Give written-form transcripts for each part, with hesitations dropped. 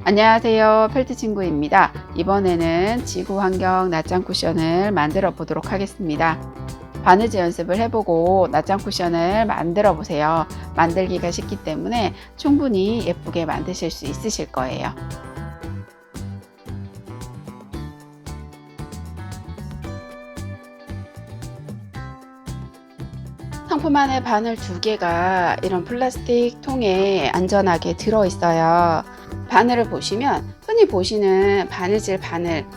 안녕하세요, 펠트 친구입니다. 이번에는 지구 환경 낮장 쿠션을 만들어 보도록 하겠습니다. 바느질 연습을 해보고 낮장 쿠션을 만들어 보세요. 만들기가 쉽기 때문에 충분히 예쁘게 만드실 수 있으실 거예요. 상품 안에 바늘 2개가 이런 플라스틱 통에 안전하게 들어있어요. 바늘을 보시면 흔히 보시는 바느질 바늘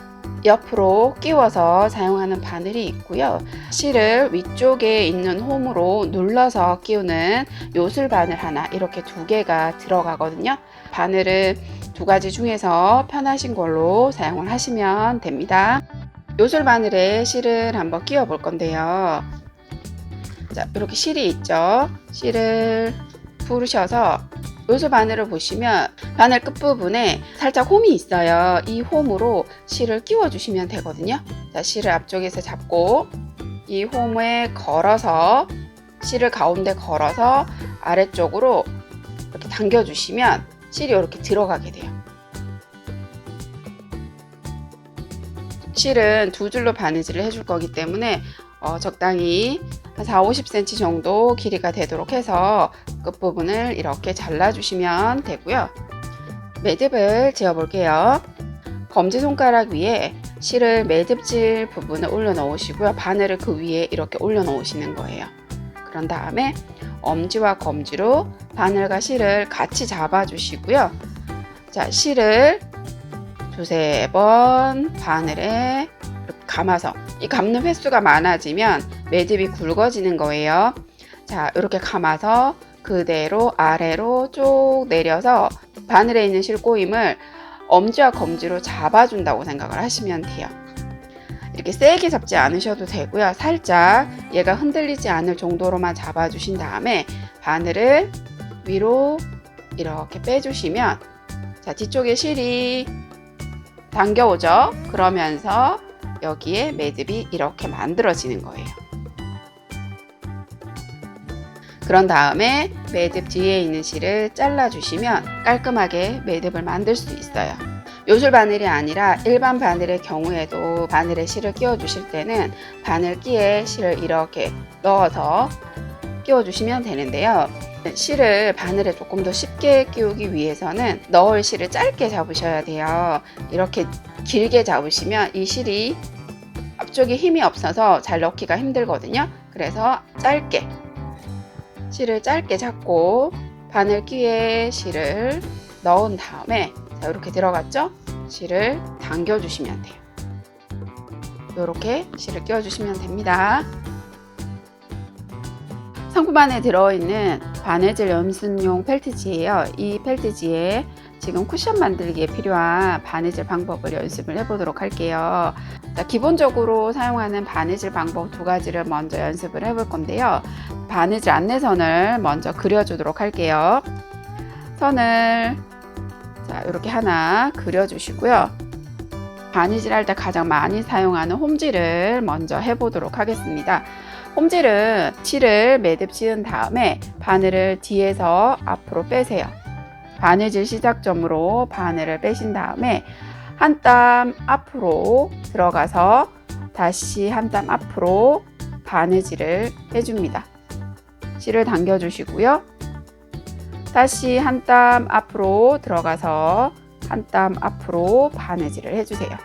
옆으로 끼워서 사용하는 바늘이 있고요. 실을 위쪽에 있는 홈으로 눌러서 끼우는 요술 바늘 하나, 이렇게 2개가 들어가거든요. 바늘은 2가지 중에서 편하신 걸로 사용을 하시면 됩니다. 요술 바늘에 실을 한번 끼워 볼 건데요. 자, 이렇게 실이 있죠. 실을 부르셔서 요술 바늘을 보시면 바늘 끝부분에 살짝 홈이 있어요. 이 홈으로 실을 끼워 주시면 되거든요. 자, 실을 앞쪽에서 잡고 이 홈에 걸어서 실을 가운데 걸어서 아래쪽으로 이렇게 당겨 주시면 실이 이렇게 들어가게 돼요. 실은 2줄로 바느질을 해줄 거기 때문에 적당히 한 40-50cm 정도 길이가 되도록 해서 끝부분을 이렇게 잘라주시면 되고요. 매듭을 지어 볼게요. 검지손가락 위에 실을 매듭질 부분을 올려 놓으시고요. 바늘을 그 위에 이렇게 올려 놓으시는 거예요. 그런 다음에 엄지와 검지로 바늘과 실을 같이 잡아 주시고요. 자, 실을 2-3번 바늘에 이렇게 감아서, 이 감는 횟수가 많아지면 매듭이 굵어지는 거예요. 자, 이렇게 감아서 그대로 아래로 쭉 내려서 바늘에 있는 실꼬임을 엄지와 검지로 잡아준다고 생각을 하시면 돼요. 이렇게 세게 잡지 않으셔도 되고요. 살짝 얘가 흔들리지 않을 정도로만 잡아주신 다음에 바늘을 위로 이렇게 빼주시면, 자, 뒤쪽에 실이 당겨오죠. 그러면서 여기에 매듭이 이렇게 만들어지는 거예요. 그런 다음에 매듭 뒤에 있는 실을 잘라주시면 깔끔하게 매듭을 만들 수 있어요. 요술 바늘이 아니라 일반 바늘의 경우에도 바늘에 실을 끼워 주실 때는 바늘끼에 실을 이렇게 넣어서 끼워 주시면 되는데요. 실을 바늘에 조금 더 쉽게 끼우기 위해서는 넣을 실을 짧게 잡으셔야 돼요. 이렇게 길게 잡으시면 이 실이 앞쪽에 힘이 없어서 잘 넣기가 힘들거든요. 그래서 짧게, 실을 짧게 잡고 바늘끼에 실을 넣은 다음에, 자, 이렇게 들어갔죠? 실을 당겨 주시면 돼요. 이렇게 실을 끼워 주시면 됩니다. 상품 안에 들어있는 바느질 연습용 펠트지예요. 이 펠트지에 지금 쿠션 만들기에 필요한 바느질 방법을 연습을 해보도록 할게요. 자, 기본적으로 사용하는 바느질 방법 2가지를 먼저 연습을 해볼 건데요. 바느질 안내선을 먼저 그려주도록 할게요. 선을, 자, 이렇게 하나 그려주시고요. 바느질 할 때 가장 많이 사용하는 홈질을 먼저 해보도록 하겠습니다. 홈질은 실을 매듭 지은 다음에 바늘을 뒤에서 앞으로 빼세요. 바느질 시작점으로 바늘을 빼신 다음에 한 땀 앞으로 들어가서 다시 한 땀 앞으로 바느질을 해줍니다. 실을 당겨 주시고요. 다시 한 땀 앞으로 들어가서 한 땀 앞으로 바느질을 해주세요.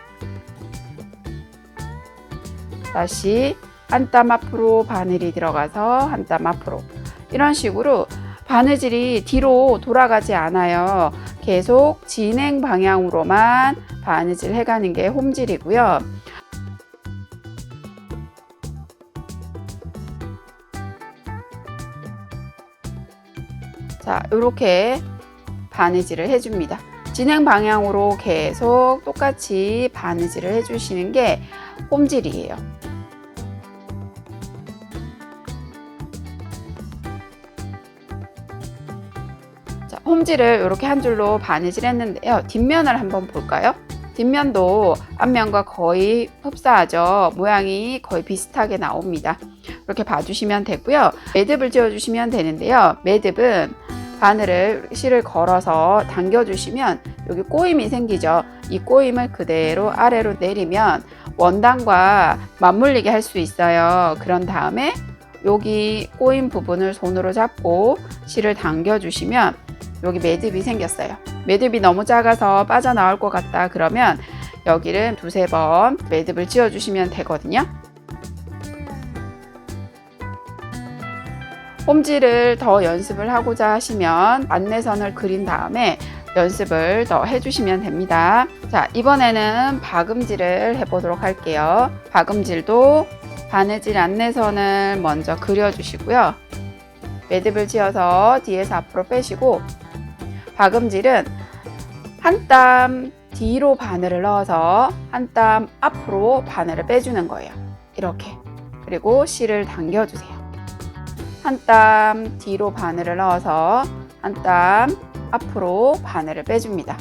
다시 한 땀 앞으로 바늘이 들어가서 한 땀 앞으로, 이런 식으로 바느질이 뒤로 돌아가지 않아요. 계속 진행 방향으로만 바느질 해가는 게 홈질이고요. 자, 이렇게 바느질을 해줍니다. 진행 방향으로 계속 똑같이 바느질을 해주시는 게 홈질이에요. 자, 홈질을 이렇게 한 줄로 바느질 했는데요. 뒷면을 한번 볼까요? 뒷면도 앞면과 거의 흡사하죠. 모양이 거의 비슷하게 나옵니다. 이렇게 봐주시면 되고요. 매듭을 지어주시면 되는데요. 매듭은 바늘을 실을 걸어서 당겨주시면 여기 꼬임이 생기죠. 이 꼬임을 그대로 아래로 내리면 원단과 맞물리게 할 수 있어요. 그런 다음에 여기 꼬임 부분을 손으로 잡고 실을 당겨주시면 여기 매듭이 생겼어요. 매듭이 너무 작아서 빠져나올 것 같다 그러면 여기를 두세 번 매듭을 지어주시면 되거든요. 홈질을 더 연습을 하고자 하시면 안내선을 그린 다음에 연습을 더 해주시면 됩니다. 자, 이번에는 박음질을 해보도록 할게요. 박음질도 바느질 안내선을 먼저 그려주시고요. 매듭을 지어서 뒤에서 앞으로 빼시고, 박음질은 한 땀 뒤로 바늘을 넣어서 한 땀 앞으로 바늘을 빼주는 거예요. 이렇게. 그리고 실을 당겨주세요. 한 땀 뒤로 바늘을 넣어서 한 땀 앞으로 바늘을 빼줍니다.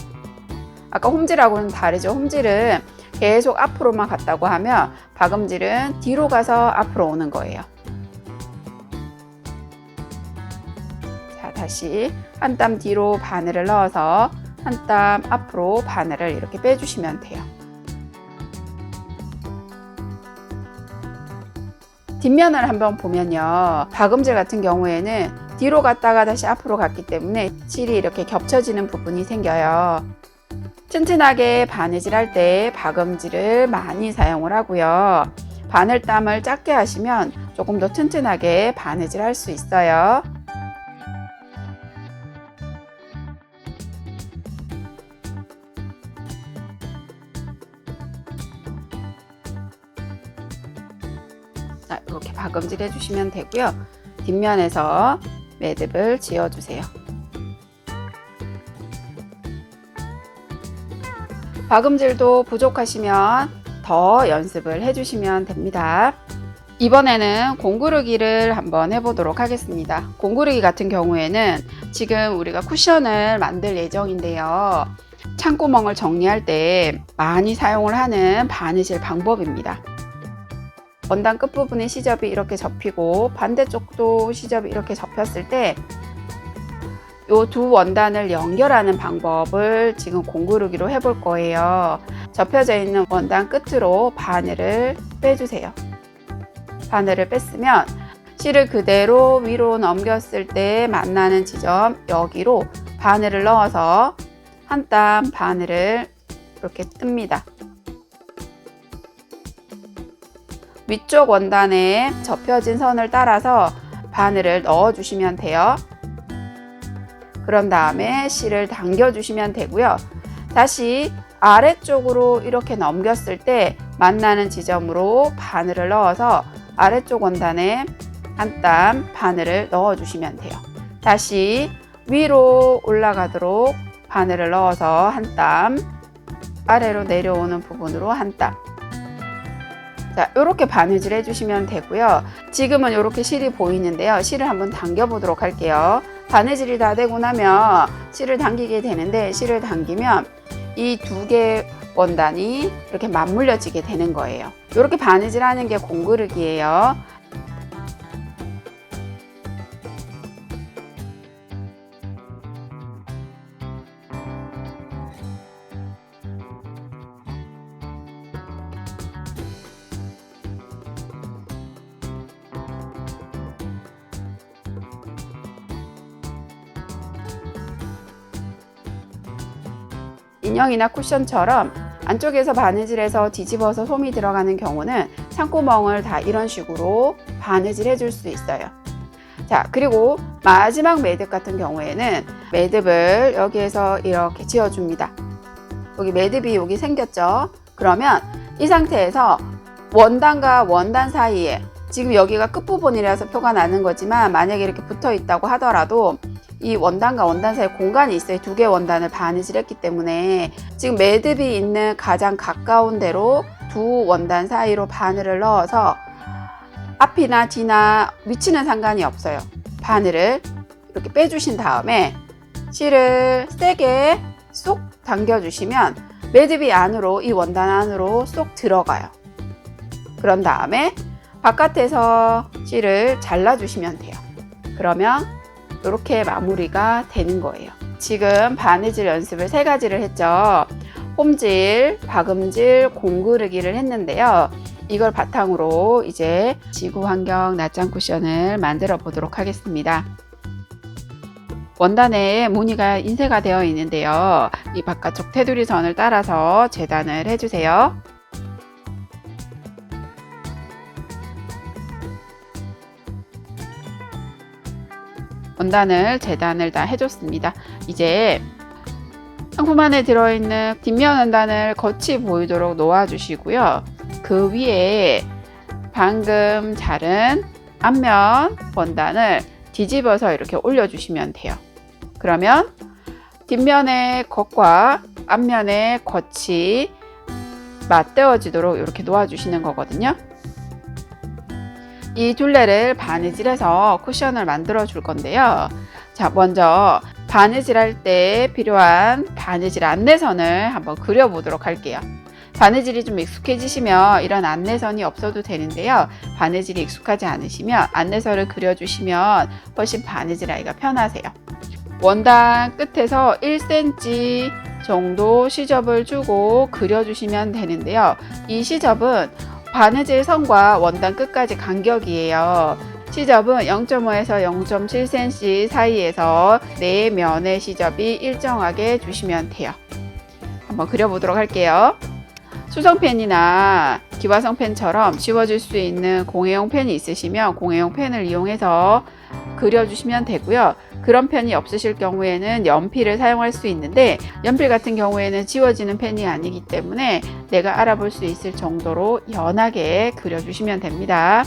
아까 홈질하고는 다르죠. 홈질은 계속 앞으로만 갔다고 하면 박음질은 뒤로 가서 앞으로 오는 거예요. 자, 다시 한 땀 뒤로 바늘을 넣어서 한 땀 앞으로 바늘을 이렇게 빼주시면 돼요. 뒷면을 한번 보면요, 박음질 같은 경우에는 뒤로 갔다가 다시 앞으로 갔기 때문에 실이 이렇게 겹쳐지는 부분이 생겨요. 튼튼하게 바느질 할 때 박음질을 많이 사용을 하고요. 바늘땀을 작게 하시면 조금 더 튼튼하게 바느질 할 수 있어요. 자, 이렇게 박음질 해주시면 되고요. 뒷면에서 매듭을 지어주세요. 박음질도 부족하시면 더 연습을 해주시면 됩니다. 이번에는 공구르기를 한번 해보도록 하겠습니다. 공구르기 같은 경우에는 지금 우리가 쿠션을 만들 예정인데요. 창구멍을 정리할 때 많이 사용을 하는 바느질 방법입니다. 원단 끝부분에 시접이 이렇게 접히고 반대쪽도 시접이 이렇게 접혔을 때 이 두 원단을 연결하는 방법을 지금 공구르기로 해볼 거예요. 접혀져 있는 원단 끝으로 바늘을 빼주세요. 바늘을 뺐으면 실을 그대로 위로 넘겼을 때 만나는 지점 여기로 바늘을 넣어서 한 땀 바늘을 이렇게 뜹니다. 위쪽 원단에 접혀진 선을 따라서 바늘을 넣어 주시면 돼요. 그런 다음에 실을 당겨 주시면 되고요. 다시 아래쪽으로 이렇게 넘겼을 때 만나는 지점으로 바늘을 넣어서 아래쪽 원단에 한 땀 바늘을 넣어 주시면 돼요. 다시 위로 올라가도록 바늘을 넣어서 한 땀, 아래로 내려오는 부분으로 한 땀. 자, 이렇게 바느질 해주시면 되고요. 지금은 이렇게 실이 보이는데요. 실을 한번 당겨 보도록 할게요. 바느질이 다 되고 나면 실을 당기게 되는데, 실을 당기면 이 두 개 원단이 이렇게 맞물려지게 되는 거예요. 이렇게 바느질 하는 게 공구르기예요. 인형이나 쿠션처럼 안쪽에서 바느질해서 뒤집어서 솜이 들어가는 경우는 창구멍을 다 이런 식으로 바느질 해줄 수 있어요. 자, 그리고 마지막 매듭 같은 경우에는 매듭을 여기에서 이렇게 지어줍니다. 여기 매듭이 여기 생겼죠? 그러면 이 상태에서 원단과 원단 사이에, 지금 여기가 끝부분이라서 표가 나는 거지만 만약에 이렇게 붙어 있다고 하더라도 이 원단과 원단 사이에 공간이 있어요. 두 개의 원단을 바느질 했기 때문에 지금 매듭이 있는 가장 가까운 데로 두 원단 사이로 바늘을 넣어서 앞이나 뒤나 위치는 상관이 없어요. 바늘을 이렇게 빼주신 다음에 실을 세게 쏙 당겨주시면 매듭이 안으로, 이 원단 안으로 쏙 들어가요. 그런 다음에 바깥에서 실을 잘라주시면 돼요. 그러면 이렇게 마무리가 되는 거예요. 지금 바느질 연습을 3가지를 했죠. 홈질, 박음질, 공구르기를 했는데요. 이걸 바탕으로 이제 지구 환경 낫장 쿠션을 만들어 보도록 하겠습니다. 원단에 무늬가 인쇄가 되어 있는데요. 이 바깥쪽 테두리 선을 따라서 재단을 해주세요. 원단을 재단을 다 해줬습니다. 이제 상품 안에 들어있는 뒷면 원단을 겉이 보이도록 놓아주시고요. 그 위에 방금 자른 앞면 원단을 뒤집어서 이렇게 올려주시면 돼요. 그러면 뒷면의 겉과 앞면의 겉이 맞대어지도록 이렇게 놓아주시는 거거든요. 이 둘레를 바느질해서 쿠션을 만들어 줄 건데요. 자, 먼저 바느질할 때 필요한 바느질 안내선을 한번 그려보도록 할게요. 바느질이 좀 익숙해지시면 이런 안내선이 없어도 되는데요. 바느질이 익숙하지 않으시면 안내선을 그려주시면 훨씬 바느질하기가 편하세요. 원단 끝에서 1cm 정도 시접을 주고 그려주시면 되는데요. 이 시접은 바느질 선과 원단 끝까지 간격이에요. 시접은 0.5에서 0.7cm 사이에서 4면의 시접이 일정하게 주시면 돼요. 한번 그려보도록 할게요. 수성펜이나 기화성 펜처럼 지워질 수 있는 공예용 펜이 있으시면 공예용 펜을 이용해서 그려주시면 되고요. 그런 펜이 없으실 경우에는 연필을 사용할 수 있는데 연필 같은 경우에는 지워지는 펜이 아니기 때문에 내가 알아볼 수 있을 정도로 연하게 그려주시면 됩니다.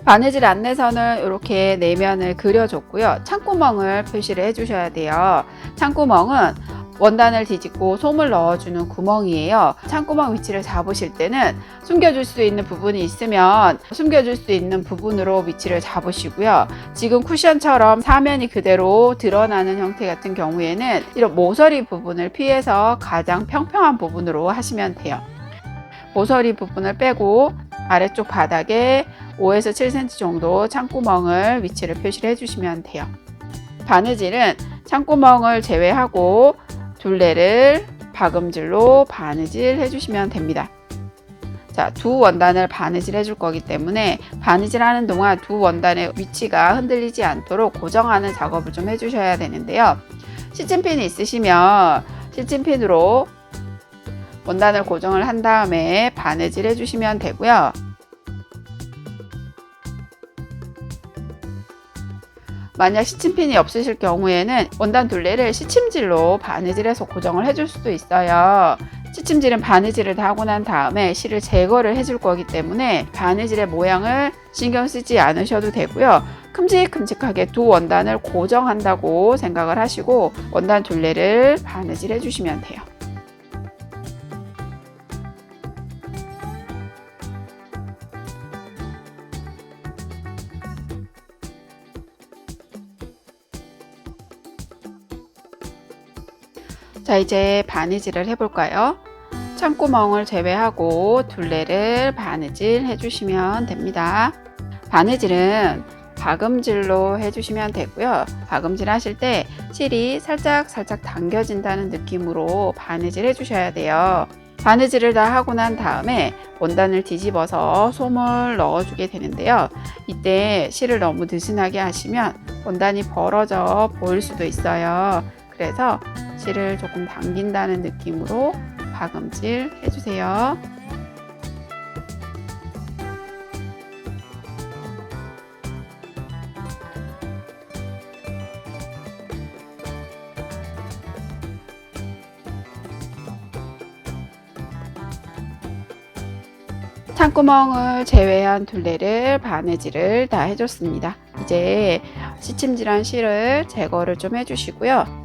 바느질 안내선을 이렇게 4면을 그려줬고요. 창구멍을 표시를 해주셔야 돼요. 창구멍은 원단을 뒤집고 솜을 넣어주는 구멍이에요. 창구멍 위치를 잡으실 때는 숨겨줄 수 있는 부분이 있으면 숨겨줄 수 있는 부분으로 위치를 잡으시고요. 지금 쿠션처럼 사면이 그대로 드러나는 형태 같은 경우에는 이런 모서리 부분을 피해서 가장 평평한 부분으로 하시면 돼요. 모서리 부분을 빼고 아래쪽 바닥에 5에서 7cm 정도 창구멍을 위치를 표시를 해주시면 돼요. 바느질은 창구멍을 제외하고 둘레를 박음질로 바느질 해주시면 됩니다. 자, 두 원단을 바느질 해줄 거기 때문에 바느질 하는 동안 두 원단의 위치가 흔들리지 않도록 고정하는 작업을 좀 해주셔야 되는데요. 시침핀이 있으시면 시침핀으로 원단을 고정을 한 다음에 바느질 해주시면 되고요. 만약 시침핀이 없으실 경우에는 원단 둘레를 시침질로 바느질해서 고정을 해줄 수도 있어요. 시침질은 바느질을 다 하고 난 다음에 실을 제거를 해줄 거기 때문에 바느질의 모양을 신경 쓰지 않으셔도 되고요. 큼직큼직하게 두 원단을 고정한다고 생각을 하시고 원단 둘레를 바느질 해주시면 돼요. 자, 이제 바느질을 해볼까요? 창구멍을 제외하고 둘레를 바느질 해주시면 됩니다. 바느질은 박음질로 해주시면 되고요. 박음질 하실 때 실이 살짝 당겨진다는 느낌으로 바느질 해주셔야 돼요. 바느질을 다 하고 난 다음에 원단을 뒤집어서 솜을 넣어주게 되는데요. 이때 실을 너무 느슨하게 하시면 원단이 벌어져 보일 수도 있어요. 그래서 실을 조금 당긴다는 느낌으로 박음질 해주세요. 창구멍을 제외한 둘레를 바느질을 다 해줬습니다. 이제 시침질한 실을 제거를 좀 해주시고요.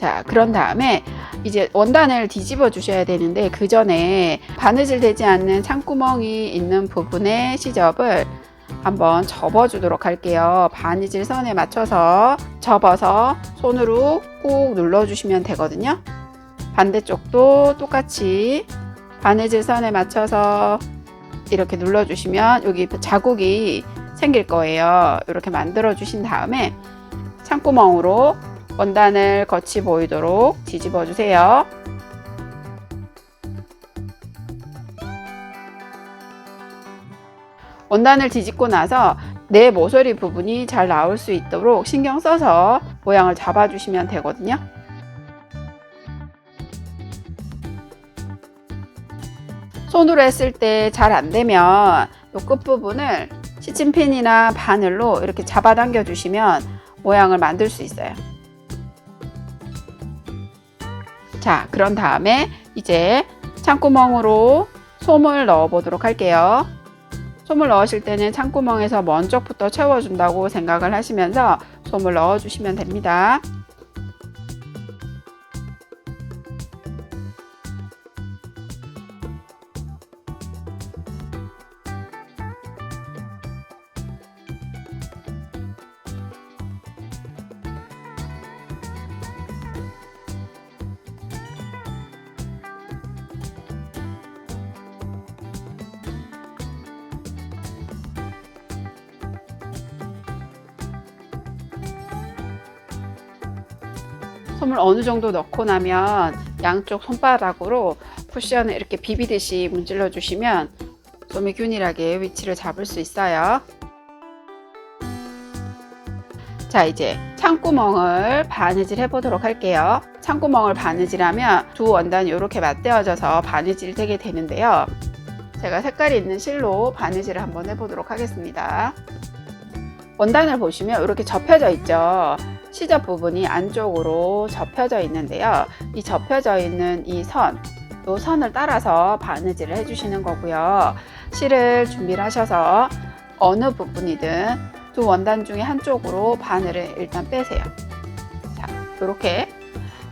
자, 그런 다음에 이제 원단을 뒤집어 주셔야 되는데 그 전에 바느질 되지 않는 창구멍이 있는 부분의 시접을 한번 접어 주도록 할게요. 바느질 선에 맞춰서 접어서 손으로 꾹 눌러주시면 되거든요. 반대쪽도 똑같이 바느질 선에 맞춰서 이렇게 눌러주시면 여기 자국이 생길 거예요. 이렇게 만들어 주신 다음에 창구멍으로 원단을 겉이 보이도록 뒤집어 주세요. 원단을 뒤집고 나서 내 모서리 부분이 잘 나올 수 있도록 신경 써서 모양을 잡아 주시면 되거든요. 손으로 했을 때 잘 안되면 이 끝부분을 시침핀이나 바늘로 이렇게 잡아당겨 주시면 모양을 만들 수 있어요. 자, 그런 다음에 이제 창구멍으로 솜을 넣어 보도록 할게요. 솜을 넣으실 때는 창구멍에서 먼 쪽부터 채워준다고 생각을 하시면서 솜을 넣어 주시면 됩니다. 솜을 어느 정도 넣고 나면 양쪽 손바닥으로 쿠션을 이렇게 비비듯이 문질러 주시면 솜이 균일하게 위치를 잡을 수 있어요. 자, 이제 창구멍을 바느질 해 보도록 할게요. 창구멍을 바느질하면 두 원단이 이렇게 맞대어져서 바느질 되게 되는데요. 제가 색깔이 있는 실로 바느질을 한번 해 보도록 하겠습니다. 원단을 보시면 이렇게 접혀져 있죠. 시접 부분이 안쪽으로 접혀져 있는데요. 이 접혀져 있는 이 선을 따라서 바느질을 해주시는 거고요. 실을 준비를 하셔서 어느 부분이든 두 원단 중에 한쪽으로 바늘을 일단 빼세요. 자, 이렇게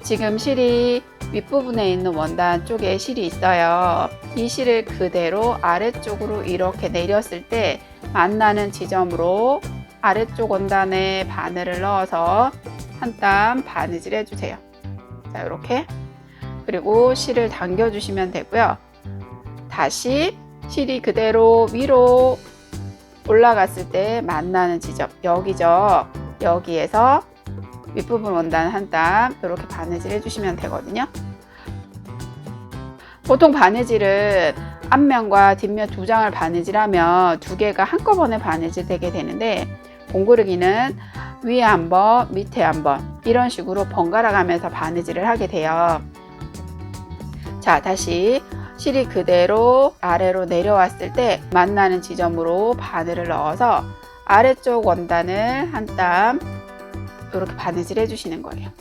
지금 실이 윗부분에 있는 원단 쪽에 실이 있어요. 이 실을 그대로 아래쪽으로 이렇게 내렸을 때 만나는 지점으로 아래쪽 원단에 바늘을 넣어서 한 땀 바느질 해주세요. 자, 이렇게. 그리고 실을 당겨 주시면 되고요. 다시 실이 그대로 위로 올라갔을 때 만나는 지점, 여기죠. 여기에서 윗부분 원단 한 땀 이렇게 바느질 해주시면 되거든요. 보통 바느질은 앞면과 뒷면 두 장을 바느질하면 두 개가 한꺼번에 바느질 되게 되는데, 공구르기는 위에 한번 밑에 한번 이런 식으로 번갈아 가면서 바느질을 하게 돼요. 자, 다시 실이 그대로 아래로 내려왔을 때 만나는 지점으로 바늘을 넣어서 아래쪽 원단을 한 땀 이렇게 바느질 해주시는 거예요.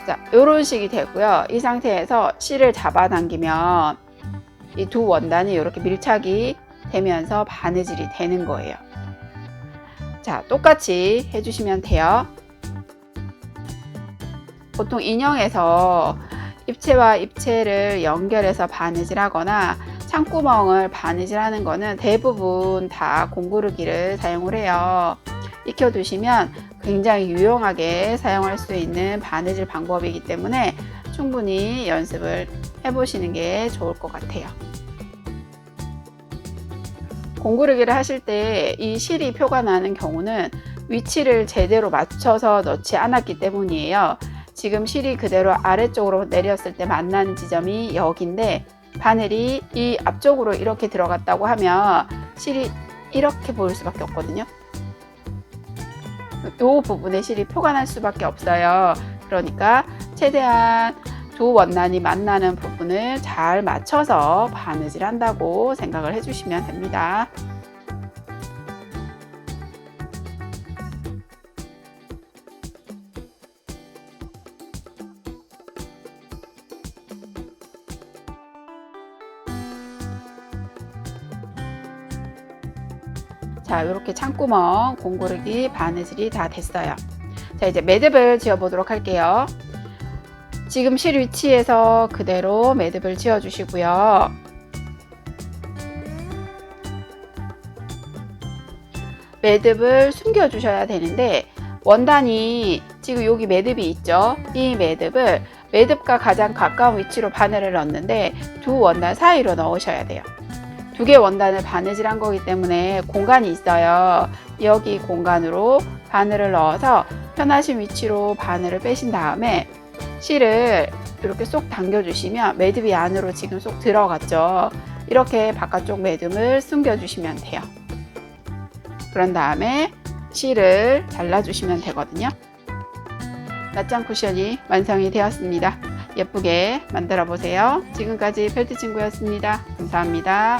자, 이런 식이 되고요. 이 상태에서 실을 잡아당기면 이 두 원단이 이렇게 밀착이 되면서 바느질이 되는 거예요. 자, 똑같이 해주시면 돼요. 보통 인형에서 입체와 입체를 연결해서 바느질 하거나 창구멍을 바느질 하는 거는 대부분 다 공구르기를 사용을 해요. 익혀두시면 굉장히 유용하게 사용할 수 있는 바느질 방법이기 때문에 충분히 연습을 해보시는 게 좋을 것 같아요. 공구르기를 하실 때 이 실이 표가 나는 경우는 위치를 제대로 맞춰서 넣지 않았기 때문이에요. 지금 실이 그대로 아래쪽으로 내렸을 때 만나는 지점이 여기인데 바늘이 이 앞쪽으로 이렇게 들어갔다고 하면 실이 이렇게 보일 수밖에 없거든요. 이 부분에 실이 표가 날 수밖에 없어요. 그러니까 최대한 두 원단이 만나는 부분을 잘 맞춰서 바느질 한다고 생각을 해주시면 됩니다. 자, 이렇게 창구멍 공구르기 바느질이 다 됐어요. 자, 이제 매듭을 지어 보도록 할게요. 지금 실 위치에서 그대로 매듭을 지어 주시고요. 매듭을 숨겨 주셔야 되는데 원단이 지금 여기 매듭이 있죠. 이 매듭을 매듭과 가장 가까운 위치로 바늘을 넣는데 두 원단 사이로 넣으셔야 돼요. 두 개 원단을 바느질한 거기 때문에 공간이 있어요. 여기 공간으로 바늘을 넣어서 편하신 위치로 바늘을 빼신 다음에 실을 이렇게 쏙 당겨 주시면 매듭이 안으로 지금 쏙 들어갔죠. 이렇게 바깥쪽 매듭을 숨겨 주시면 돼요. 그런 다음에 실을 잘라 주시면 되거든요. 낱장 쿠션이 완성이 되었습니다. 예쁘게 만들어 보세요. 지금까지 펠트 친구였습니다. 감사합니다.